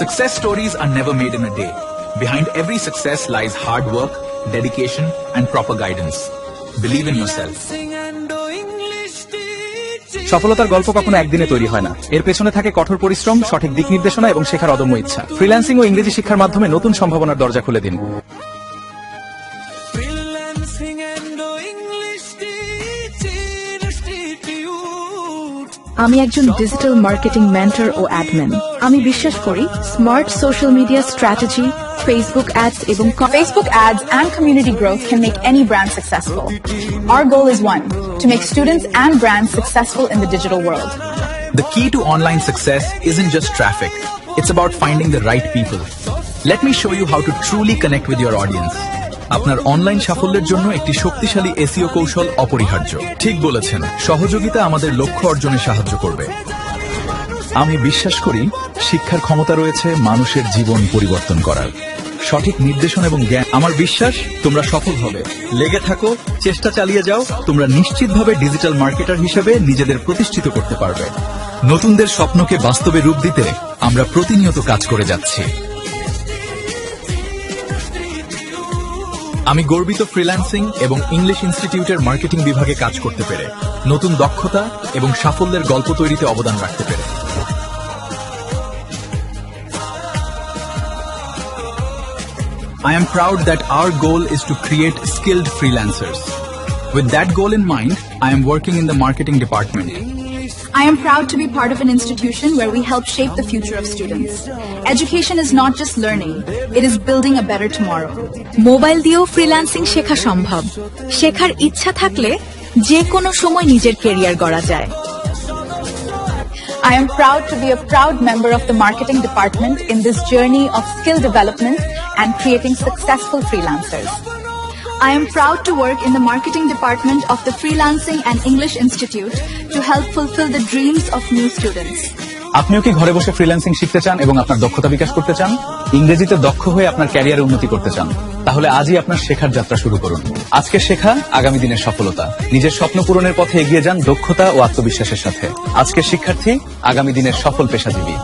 Success stories are never made in a day. Behind every success lies hard work, dedication, and proper guidance. Believe in yourself. সফলতার গল্প কখনো একদিনে তৈরি হয় না। এর পেছনে থাকে কঠোর পরিশ্রম, সঠিক দিক নির্দেশনা এবং শেখার অদম্য ইচ্ছা। ফ্রিল্যান্সিং ও ইংরেজি শিক্ষার মাধ্যমে নতুন সম্ভাবনার দরজা খুলে দিন। আমি একজন ডিজিটাল মার্কেটিং মেন্টর ও অ্যাডমিন। আমি বিশ্বাস করি smart social media strategy, Facebook ads এবং Facebook ads and community growth can make any brand successful. Our goal is one, to make students and brands successful in the digital world. The key to online success isn't just traffic. It's about finding the right people. Let me show you how to truly connect with your audience. আপনার online সাফল্যের জন্য একটি শক্তিশালী SEO কৌশল অপরিহার্য। ঠিক বলেছেন, সহযোগিতা আমাদের লক্ষ্য অর্জনে সাহায্য করবে। আমি বিশ্বাস করি শিক্ষার ক্ষমতা রয়েছে মানুষের জীবন পরিবর্তন করার। সঠিক নির্দেশন এবং জ্ঞান, আমার বিশ্বাস তোমরা সফল হবে। লেগে থাকো, চেষ্টা চালিয়ে যাও, তোমরা নিশ্চিতভাবে ডিজিটাল মার্কেটার হিসেবে নিজেদের প্রতিষ্ঠিত করতে পারবে। নতুনদের স্বপ্নকে বাস্তবে রূপ দিতে আমরা প্রতিনিয়ত কাজ করে যাচ্ছি। আমি গর্বিত ফ্রিল্যান্সিং এবং ইংলিশ ইনস্টিটিউটের মার্কেটিং বিভাগে কাজ করতে পেরে, নতুন দক্ষতা এবং সাফল্যের গল্প তৈরিতে অবদান রাখতে পেরে। I am proud that our goal is to create skilled freelancers. With that goal in mind, I am working in the marketing department. I am proud to be part of an institution where we help shape the future of students. Education is not just learning, it is building a better tomorrow. Mobile দিয়েও freelancing শেখা সম্ভব। শেখার ইচ্ছা থাকলে যে কোনো সময় নিজের ক্যারিয়ার গড়া যায়। I am proud to be a proud member of the marketing department in this journey of skill development and creating successful freelancers. I am proud to work in the marketing department of the Freelancing and English Institute to help fulfill the dreams of new students. আপনিও কি ঘরে বসে freelancing শিখতে চান এবং আপনার দক্ষতা বিকাশ করতে চান? ইংরেজিতে দক্ষ হয়ে আপনার ক্যারিয়ারে উন্নতি করতে চান? তাহলে আজই আপনার শেখার যাত্রা শুরু করুন। আজকের শেখা আগামী দিনের সফলতা। নিজের স্বপ্ন পূরণের পথে এগিয়ে যান দক্ষতা ও আত্মবিশ্বাসের সাথে। আজকের শিক্ষার্থী আগামী দিনের সফল পেশাজীবী।